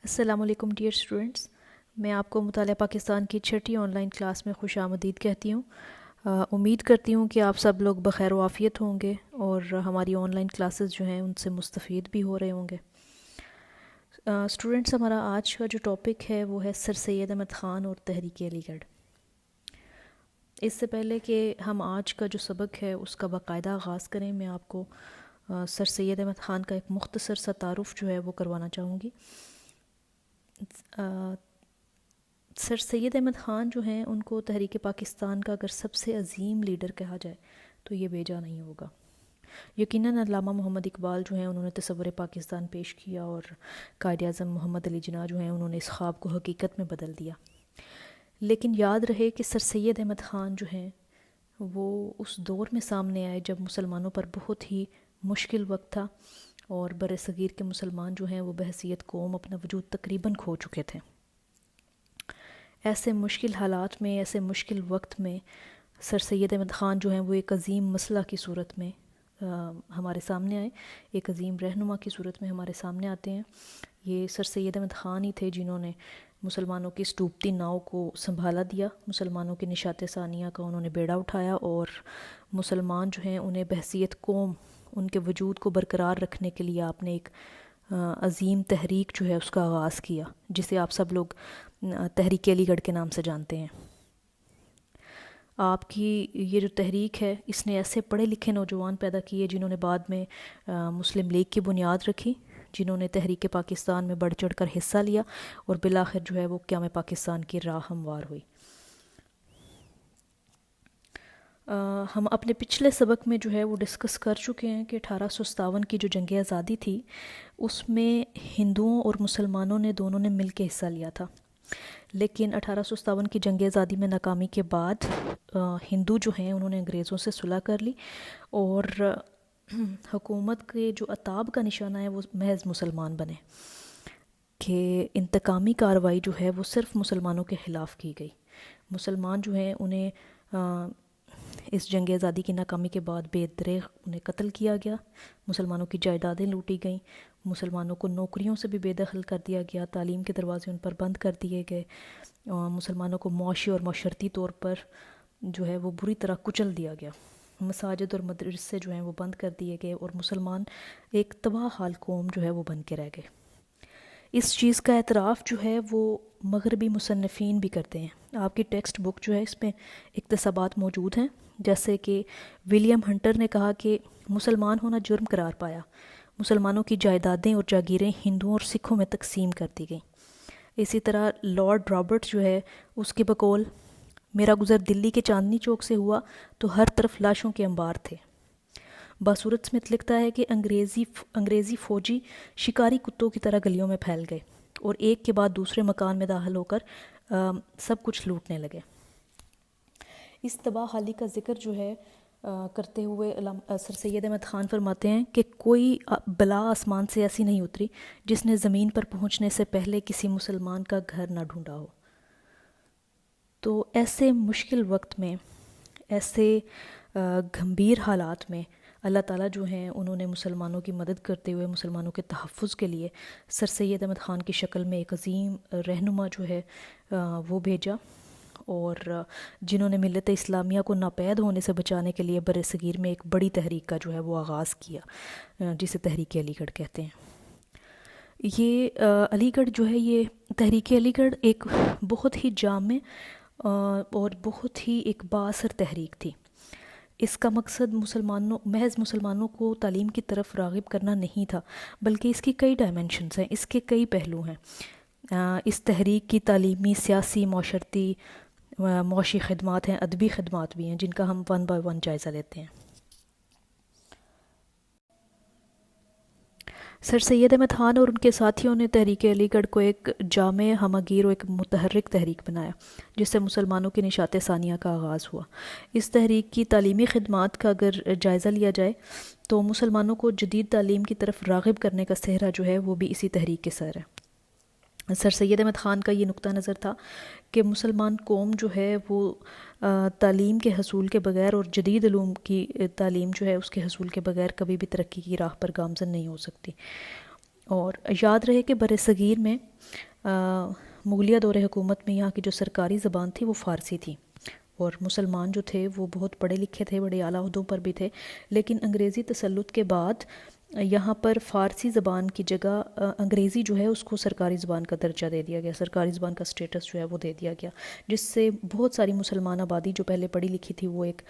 السلام علیکم dear students, میں آپ کو مطالعہ پاکستان کی چھٹی آن لائن کلاس میں خوش آمدید کہتی ہوں۔ امید کرتی ہوں کہ آپ سب لوگ بخیر و عافیت ہوں گے اور ہماری آن لائن کلاسز جو ہیں ان سے مستفید بھی ہو رہے ہوں گے۔ اسٹوڈنٹس، ہمارا آج کا جو ٹاپک ہے وہ ہے سر سید احمد خان اور تحریک علی گڑھ۔ اس سے پہلے کہ ہم آج کا جو سبق ہے اس کا باقاعدہ آغاز کریں، میں آپ کو سر سید احمد خان کا ایک مختصر سا تعارف جو ہے وہ کروانا چاہوں گی۔ سر سید احمد خان جو ہیں ان کو تحریک پاکستان کا اگر سب سے عظیم لیڈر کہا جائے تو یہ بیجا نہیں ہوگا۔ یقیناً علامہ محمد اقبال جو ہیں انہوں نے تصور پاکستان پیش کیا اور قائد اعظم محمد علی جناح جو ہیں انہوں نے اس خواب کو حقیقت میں بدل دیا، لیکن یاد رہے کہ سر سید احمد خان جو ہیں وہ اس دور میں سامنے آئے جب مسلمانوں پر بہت ہی مشکل وقت تھا اور بر صغیر کے مسلمان جو ہیں وہ بحیثیت قوم اپنا وجود تقریباً کھو چکے تھے۔ ایسے مشکل حالات میں، ایسے مشکل وقت میں سر سید احمد خان جو ہیں وہ ایک عظیم مسئلہ کی صورت میں ہمارے سامنے آئے، ایک عظیم رہنما کی صورت میں ہمارے سامنے آتے ہیں۔ یہ سر سید احمد خان ہی تھے جنہوں نے مسلمانوں کی اس ڈوبتی ناؤ کو سنبھالا دیا، مسلمانوں کے نشاط ثانیہ کا انہوں نے بیڑا اٹھایا اور مسلمان جو ہیں انہیں بحیثیت قوم ان کے وجود کو برقرار رکھنے کے لیے آپ نے ایک عظیم تحریک جو ہے اس کا آغاز کیا، جسے آپ سب لوگ تحریک علی گڑھ کے نام سے جانتے ہیں۔ آپ کی یہ جو تحریک ہے اس نے ایسے پڑھے لکھے نوجوان پیدا کیے جنہوں نے بعد میں مسلم لیگ کی بنیاد رکھی، جنہوں نے تحریک پاکستان میں بڑھ چڑھ کر حصہ لیا اور بالآخر جو ہے وہ قیام پاکستان کی راہ ہموار ہوئی۔ ہم اپنے پچھلے سبق میں جو ہے وہ ڈسکس کر چکے ہیں کہ 1857 کی جو جنگ آزادی تھی اس میں ہندوؤں اور مسلمانوں نے دونوں نے مل کے حصہ لیا تھا، لیکن 1857 کی جنگ آزادی میں ناکامی کے بعد ہندو جو ہیں انہوں نے انگریزوں سے صلح کر لی اور حکومت کے جو عتاب کا نشانہ ہے وہ محض مسلمان بنے، کہ انتقامی کارروائی جو ہے وہ صرف مسلمانوں کے خلاف کی گئی۔ مسلمان جو ہیں انہیں اس جنگ آزادی کی ناکامی کے بعد بے دریغ انہیں قتل کیا گیا، مسلمانوں کی جائیدادیں لوٹی گئیں، مسلمانوں کو نوکریوں سے بھی بے دخل کر دیا گیا، تعلیم کے دروازے ان پر بند کر دیے گئے، مسلمانوں کو معاشی اور معاشرتی طور پر جو ہے وہ بری طرح کچل دیا گیا، مساجد اور مدرسے جو ہیں وہ بند کر دیے گئے اور مسلمان ایک تباہ حال قوم جو ہے وہ بن کے رہ گئے۔ اس چیز کا اعتراف جو ہے وہ مغربی مصنفین بھی کرتے ہیں۔ آپ کی ٹیکسٹ بک جو ہے اس میں اقتباسات موجود ہیں، جیسے کہ ولیم ہنٹر نے کہا کہ مسلمان ہونا جرم قرار پایا، مسلمانوں کی جائیدادیں اور جاگیریں ہندوؤں اور سکھوں میں تقسیم کر دی گئیں۔ اسی طرح لارڈ رابرٹ جو ہے اس کے بقول میرا گزر دلی کے چاندنی چوک سے ہوا تو ہر طرف لاشوں کے انبار تھے۔ باصورت سمتھ لکھتا ہے کہ انگریزی فوجی شکاری کتوں کی طرح گلیوں میں پھیل گئے اور ایک کے بعد دوسرے مکان میں داخل ہو کر سب کچھ لوٹنے لگے۔ اس تباہ حالی کا ذکر جو ہے کرتے ہوئے سر سید احمد خان فرماتے ہیں کہ کوئی بلا آسمان سے ایسی نہیں اتری جس نے زمین پر پہنچنے سے پہلے کسی مسلمان کا گھر نہ ڈھونڈا ہو۔ تو ایسے مشکل وقت میں، ایسے گھمبیر حالات میں اللہ تعالیٰ جو ہیں انہوں نے مسلمانوں کی مدد کرتے ہوئے مسلمانوں کے تحفظ کے لیے سر سید احمد خان کی شکل میں ایک عظیم رہنما جو ہے وہ بھیجا، اور جنہوں نے ملت اسلامیہ کو ناپید ہونے سے بچانے کے لیے بر صغیر میں ایک بڑی تحریک کا جو ہے وہ آغاز کیا، جسے تحریک علی گڑھ کہتے ہیں۔ یہ علی گڑھ جو ہے، یہ تحریک علی گڑھ ایک بہت ہی جامع اور بہت ہی ایک بااثر تحریک تھی۔ اس کا مقصد محض مسلمانوں کو تعلیم کی طرف راغب کرنا نہیں تھا، بلکہ اس کی کئی ڈائمنشنز ہیں، اس کے کئی پہلو ہیں۔ اس تحریک کی تعلیمی، سیاسی، معاشرتی، معاشی خدمات ہیں، ادبی خدمات بھی ہیں، جن کا ہم ون بائی ون جائزہ لیتے ہیں۔ سر سید احمد خان اور ان کے ساتھیوں نے تحریک علی گڑھ کو ایک جامع، ہمہ گیر اور ایک متحرک تحریک بنایا، جس سے مسلمانوں کے نشاط ثانیہ کا آغاز ہوا۔ اس تحریک کی تعلیمی خدمات کا اگر جائزہ لیا جائے تو مسلمانوں کو جدید تعلیم کی طرف راغب کرنے کا صحرا جو ہے وہ بھی اسی تحریک کے سر ہے۔ سر سید احمد خان کا یہ نقطہ نظر تھا کہ مسلمان قوم جو ہے وہ تعلیم کے حصول کے بغیر اور جدید علوم کی تعلیم جو ہے اس کے حصول کے بغیر کبھی بھی ترقی کی راہ پر گامزن نہیں ہو سکتی، اور یاد رہے کہ بر صغیر میں مغلیہ دور حکومت میں یہاں کی جو سرکاری زبان تھی وہ فارسی تھی، اور مسلمان جو تھے وہ بہت پڑھے لکھے تھے، بڑے اعلیٰ عہدوں پر بھی تھے، لیکن انگریزی تسلط کے بعد یہاں پر فارسی زبان کی جگہ انگریزی جو ہے اس کو سرکاری زبان کا درجہ دے دیا گیا، سرکاری زبان کا سٹیٹس جو ہے وہ دے دیا گیا، جس سے بہت ساری مسلمان آبادی جو پہلے پڑھی لکھی تھی وہ ایک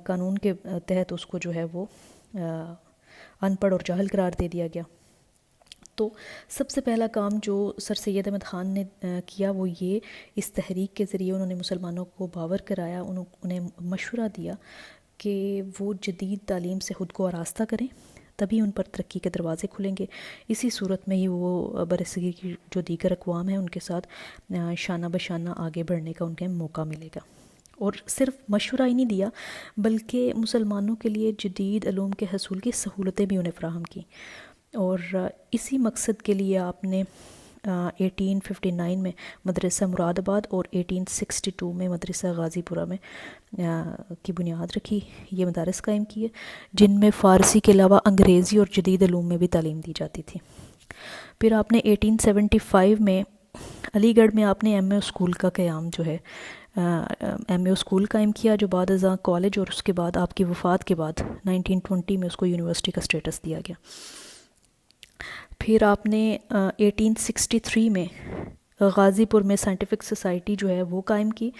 قانون کے تحت اس کو جو ہے وہ ان پڑھ اور جاہل قرار دے دیا گیا۔ تو سب سے پہلا کام جو سر سید احمد خان نے کیا وہ یہ، اس تحریک کے ذریعے انہوں نے مسلمانوں کو باور کرایا، انہیں مشورہ دیا کہ وہ جدید تعلیم سے خود کو آراستہ کریں، تبھی ان پر ترقی کے دروازے کھلیں گے، اسی صورت میں ہی وہ برصغیر کی جو دیگر اقوام ہیں ان کے ساتھ شانہ بشانہ آگے بڑھنے کا ان کے موقع ملے گا۔ اور صرف مشورہ ہی نہیں دیا بلکہ مسلمانوں کے لیے جدید علوم کے حصول کی سہولتیں بھی انہیں فراہم کی، اور اسی مقصد کے لیے آپ نے 1859 میں مدرسہ مراد آباد اور 1862 میں مدرسہ غازی پورہ میں کی بنیاد رکھی، یہ مدارس قائم کیے جن میں فارسی کے علاوہ انگریزی اور جدید علوم میں بھی تعلیم دی جاتی تھی۔ پھر آپ نے 1875 میں علی گڑھ میں آپ نے ایم اے اسکول کا قیام جو ہے ایم اے اسکول قائم کیا، جو بعد ازاں کالج، اور اس کے بعد آپ کی وفات کے بعد 1920 میں اس کو یونیورسٹی کا سٹیٹس دیا گیا۔ پھر آپ نے 1863 میں غازی پور میں سائنٹیفک سوسائٹی جو ہے وہ قائم کی۔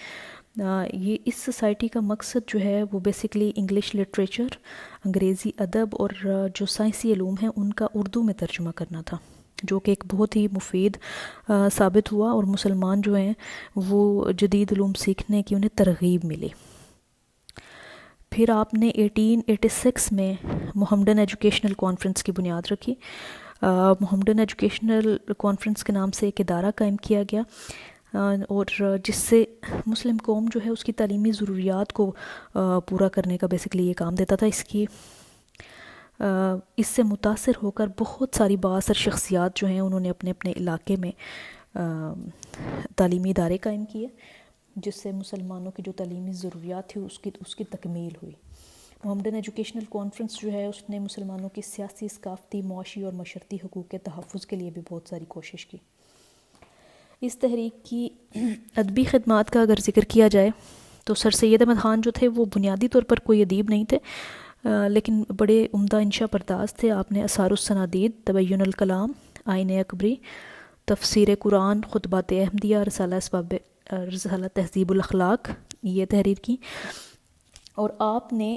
یہ اس سوسائٹی کا مقصد جو ہے وہ بیسیکلی انگلش لٹریچر، انگریزی ادب اور جو سائنسی علوم ہیں ان کا اردو میں ترجمہ کرنا تھا، جو کہ ایک بہت ہی مفید ثابت ہوا، اور مسلمان جو ہیں وہ جدید علوم سیکھنے کی انہیں ترغیب ملی۔ پھر آپ نے 1886 میں محمدن ایجوکیشنل کانفرنس کی بنیاد رکھی۔ محمدن ایجوکیشنل کانفرنس کے نام سے ایک ادارہ قائم کیا گیا، اور جس سے مسلم قوم جو ہے اس کی تعلیمی ضروریات کو پورا کرنے کا بیسیکلی یہ کام دیتا تھا۔ اس سے متاثر ہو کر بہت ساری بااثر شخصیات جو ہیں انہوں نے اپنے اپنے علاقے میں تعلیمی ادارے قائم کیے، جس سے مسلمانوں کی جو تعلیمی ضروریات تھی اس کی تکمیل ہوئی۔ محمدن ایجوکیشنل کانفرنس جو ہے اس نے مسلمانوں کی سیاسی، ثقافتی، معاشی اور معاشرتی حقوق کے تحفظ کے لیے بھی بہت ساری کوشش کی۔ اس تحریک کی ادبی خدمات کا اگر ذکر کیا جائے تو سر سید احمد خان جو تھے وہ بنیادی طور پر کوئی ادیب نہیں تھے، لیکن بڑے عمدہ انشا پرداز تھے۔ آپ نے اثار السنادید، تبین الکلام، آئین اکبری، تفسیر قرآن، خطبات احمدیہ، رسالہ تہذیب الاخلاق یہ تحریر کی، اور آپ نے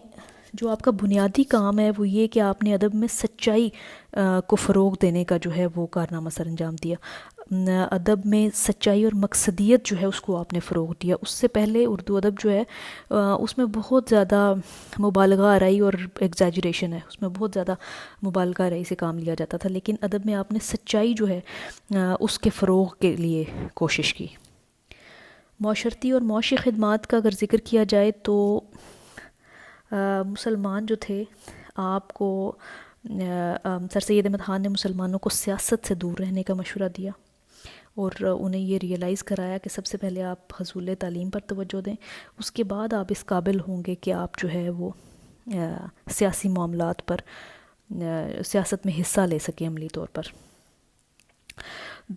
جو آپ کا بنیادی کام ہے وہ یہ کہ آپ نے ادب میں سچائی کو فروغ دینے کا جو ہے وہ کارنامہ سر انجام دیا۔ ادب میں سچائی اور مقصدیت جو ہے اس کو آپ نے فروغ دیا۔ اس سے پہلے اردو ادب جو ہے اس میں بہت زیادہ مبالغہ آرائی اور ایگزیجریشن ہے، اس میں بہت زیادہ مبالغہ آرائی سے کام لیا جاتا تھا، لیکن ادب میں آپ نے سچائی جو ہے اس کے فروغ کے لیے کوشش کی۔ معاشرتی اور معاشی خدمات کا اگر ذکر کیا جائے تو مسلمان جو تھے آپ کو سر سید احمد خان نے مسلمانوں کو سیاست سے دور رہنے کا مشورہ دیا، اور انہیں یہ ریئلائز کرایا کہ سب سے پہلے آپ حصول تعلیم پر توجہ دیں، اس کے بعد آپ اس قابل ہوں گے کہ آپ جو ہے وہ سیاسی معاملات پر سیاست میں حصہ لے سکیں عملی طور پر۔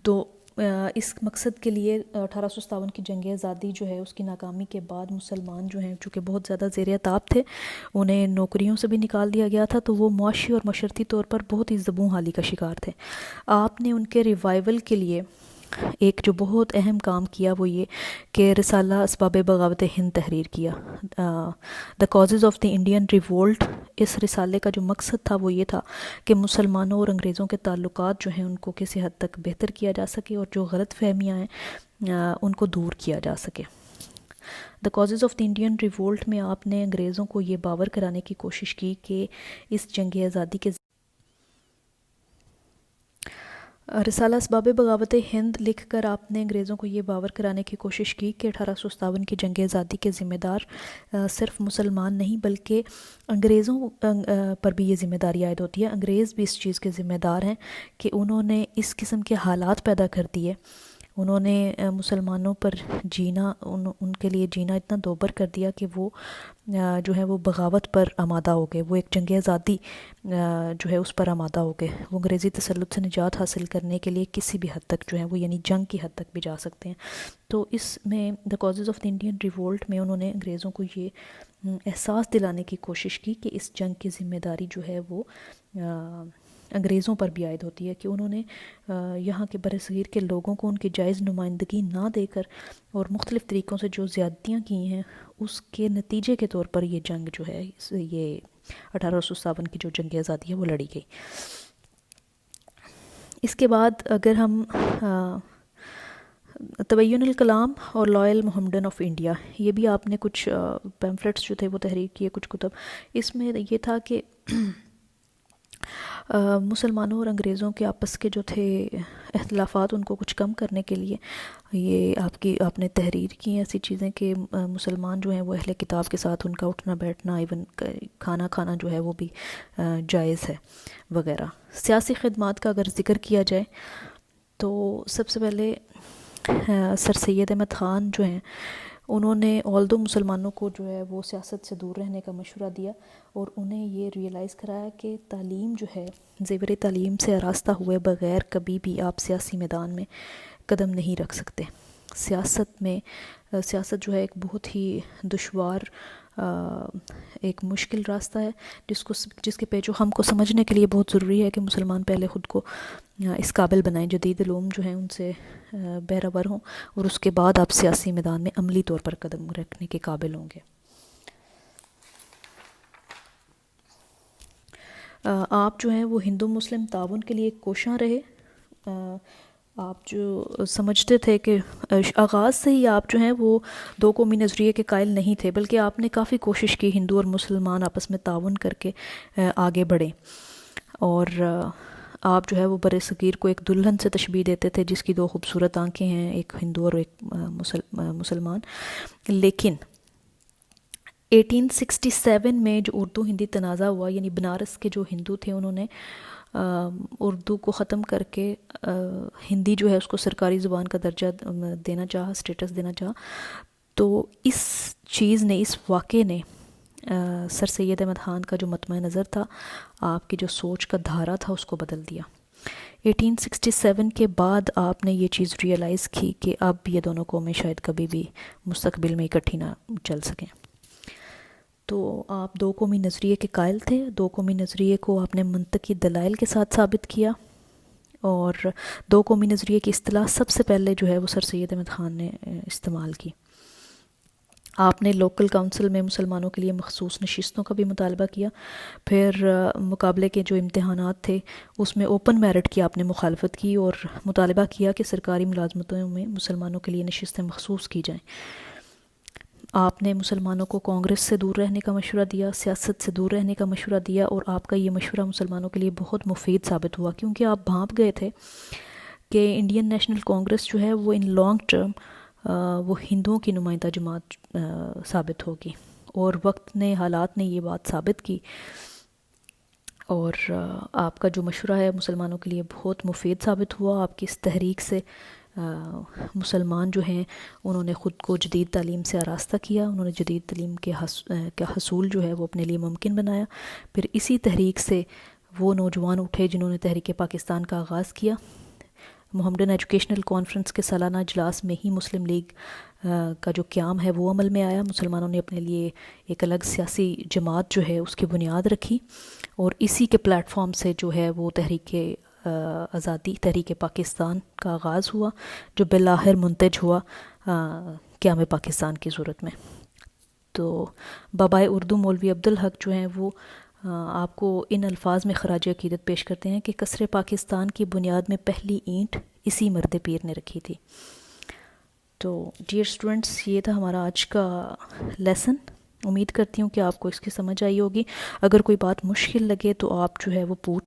تو اس مقصد کے لیے 1857 کی جنگ آزادی جو ہے اس کی ناکامی کے بعد مسلمان جو ہیں چونکہ بہت زیادہ زیر عتاب تھے، انہیں نوکریوں سے بھی نکال دیا گیا تھا، تو وہ معاشی اور معاشرتی طور پر بہت ہی زبوں حالی کا شکار تھے۔ آپ نے ان کے ریوائول کے لیے ایک جو بہت اہم کام کیا وہ یہ کہ رسالہ اسباب بغاوت ہند تحریر کیا، the causes of the Indian revolt. اس رسالے کا جو مقصد تھا وہ یہ تھا کہ مسلمانوں اور انگریزوں کے تعلقات جو ہیں ان کو کسی حد تک بہتر کیا جا سکے، اور جو غلط فہمیاں ہیں ان کو دور کیا جا سکے۔ دا causes of the Indian revolt میں آپ نے انگریزوں کو یہ باور کرانے کی کوشش کی کہ اس جنگ آزادی کے رسالہ اسباب بغاوت ہند لکھ کر آپ نے انگریزوں کو یہ باور کرانے کی کوشش کی کہ 1857 کی جنگ آزادی کے ذمہ دار صرف مسلمان نہیں بلکہ انگریزوں پر بھی یہ ذمہ داری عائد ہوتی ہے، انگریز بھی اس چیز کے ذمہ دار ہیں کہ انہوں نے اس قسم کے حالات پیدا کر دیے انہوں نے مسلمانوں پر جینا ان کے لیے جینا اتنا دوبر کر دیا کہ وہ جو ہے وہ بغاوت پر آمادہ ہو گئے، وہ ایک جنگ آزادی جو ہے اس پر آمادہ ہو گئے، وہ انگریزی تسلط سے نجات حاصل کرنے کے لیے کسی بھی حد تک جو ہے وہ یعنی جنگ کی حد تک بھی جا سکتے ہیں۔ تو اس میں the causes of the Indian revolt میں انہوں نے انگریزوں کو یہ احساس دلانے کی کوشش کی کہ اس جنگ کی ذمہ داری جو ہے وہ انگریزوں پر بھی عائد ہوتی ہے، کہ انہوں نے یہاں کے بر صغیر کے لوگوں کو ان کی جائز نمائندگی نہ دے کر اور مختلف طریقوں سے جو زیادتیاں کی ہیں اس کے نتیجے کے طور پر یہ جنگ جو ہے یہ 1857 کی جو جنگ آزادی ہے وہ لڑی گئی۔ اس کے بعد اگر ہم تبین الکلام اور لائل محمدن آف انڈیا، یہ بھی آپ نے کچھ پیمفلٹس جو تھے وہ تحریر کیے، کچھ کتب۔ اس میں یہ تھا کہ مسلمانوں اور انگریزوں کے آپس کے جو تھے اختلافات ان کو کچھ کم کرنے کے لیے یہ آپ نے تحریر کی ہیں ایسی چیزیں کہ مسلمان جو ہیں وہ اہل کتاب کے ساتھ ان کا اٹھنا بیٹھنا، ایون کھانا کھانا جو ہے وہ بھی جائز ہے وغیرہ۔ سیاسی خدمات کا اگر ذکر کیا جائے تو سب سے پہلے سر سید احمد خان جو ہیں انہوں نے آلدو مسلمانوں کو جو ہے وہ سیاست سے دور رہنے کا مشورہ دیا اور انہیں یہ ریئلائز کرایا کہ تعلیم جو ہے زیور تعلیم سے آراستہ ہوئے بغیر کبھی بھی آپ سیاسی میدان میں قدم نہیں رکھ سکتے۔ سیاست جو ہے ایک بہت ہی دشوار ایک مشکل راستہ ہے جس کے پیچ و خم کو سمجھنے کے لیے بہت ضروری ہے کہ مسلمان پہلے خود کو اس قابل بنائیں، جدید علوم جو ہیں ان سے بہرور ہوں، اور اس کے بعد آپ سیاسی میدان میں عملی طور پر قدم رکھنے کے قابل ہوں گے۔ آپ جو ہیں وہ ہندو مسلم تعاون کے لیے کوشاں رہے۔ آپ جو سمجھتے تھے کہ آغاز سے ہی آپ جو ہیں وہ دو قومی نظریے کے قائل نہیں تھے، بلکہ آپ نے کافی کوشش کی ہندو اور مسلمان آپس میں تعاون کر کے آگے بڑھیں، اور آپ جو ہے وہ بر صغیر کو ایک دلہن سے تشبیہ دیتے تھے جس کی دو خوبصورت آنکھیں ہیں، ایک ہندو اور ایک مسلمان۔ لیکن 1867 میں جو اردو ہندی تنازع ہوا، یعنی بنارس کے جو ہندو تھے انہوں نے اردو کو ختم کر کے ہندی جو ہے اس کو سرکاری زبان کا درجہ دینا چاہا، اسٹیٹس دینا چاہا، تو اس چیز نے، اس واقعے نے سر سید احمد خان کا جو مطمع نظر تھا، آپ کی جو سوچ کا دھارا تھا، اس کو بدل دیا۔ 1867 کے بعد آپ نے یہ چیز ریئلائز کی کہ اب یہ دونوں قومیں شاید کبھی بھی مستقبل میں اکٹھی نہ چل سکیں۔ تو آپ دو قومی نظریے کے قائل تھے، دو قومی نظریے کو آپ نے منطقی دلائل کے ساتھ ثابت کیا، اور دو قومی نظریے کی اصطلاح سب سے پہلے جو ہے وہ سر سید احمد خان نے استعمال کی۔ آپ نے لوکل کونسل میں مسلمانوں کے لیے مخصوص نشستوں کا بھی مطالبہ کیا، پھر مقابلے کے جو امتحانات تھے اس میں اوپن میرٹ کی آپ نے مخالفت کی اور مطالبہ کیا کہ سرکاری ملازمتوں میں مسلمانوں کے لیے نشستیں مخصوص کی جائیں۔ آپ نے مسلمانوں کو کانگریس سے دور رہنے کا مشورہ دیا، سیاست سے دور رہنے کا مشورہ دیا، اور آپ کا یہ مشورہ مسلمانوں کے لیے بہت مفید ثابت ہوا، کیونکہ آپ بھانپ گئے تھے کہ انڈین نیشنل کانگریس جو ہے وہ ان لانگ ٹرم وہ ہندوؤں کی نمائندہ جماعت ثابت ہوگی، اور وقت نے، حالات نے یہ بات ثابت کی، اور آپ کا جو مشورہ ہے مسلمانوں کے لیے بہت مفید ثابت ہوا۔ آپ کی اس تحریک سے مسلمان جو ہیں انہوں نے خود کو جدید تعلیم سے آراستہ کیا، انہوں نے جدید تعلیم کا حصول جو ہے وہ اپنے لیے ممکن بنایا۔ پھر اسی تحریک سے وہ نوجوان اٹھے جنہوں نے تحریک پاکستان کا آغاز کیا۔ محمدن ایجوکیشنل کانفرنس کے سالانہ اجلاس میں ہی مسلم لیگ کا جو قیام ہے وہ عمل میں آیا، مسلمانوں نے اپنے لیے ایک الگ سیاسی جماعت جو ہے اس کی بنیاد رکھی، اور اسی کے پلیٹ فارم سے جو ہے وہ تحریک آزادی، تحریک پاکستان کا آغاز ہوا، جو بالآخر منتج ہوا قیام پاکستان کی صورت میں۔ تو بابائے اردو مولوی عبدالحق جو ہیں وہ آپ کو ان الفاظ میں خراج عقیدت پیش کرتے ہیں کہ کسر پاکستان کی بنیاد میں پہلی اینٹ اسی مرد پیر نے رکھی تھی۔ تو ڈیئر اسٹوڈنٹس، یہ تھا ہمارا آج کا لیسن۔ امید کرتی ہوں کہ آپ کو اس کی سمجھ آئی ہوگی۔ اگر کوئی بات مشکل لگے تو آپ جو ہے وہ پوچھ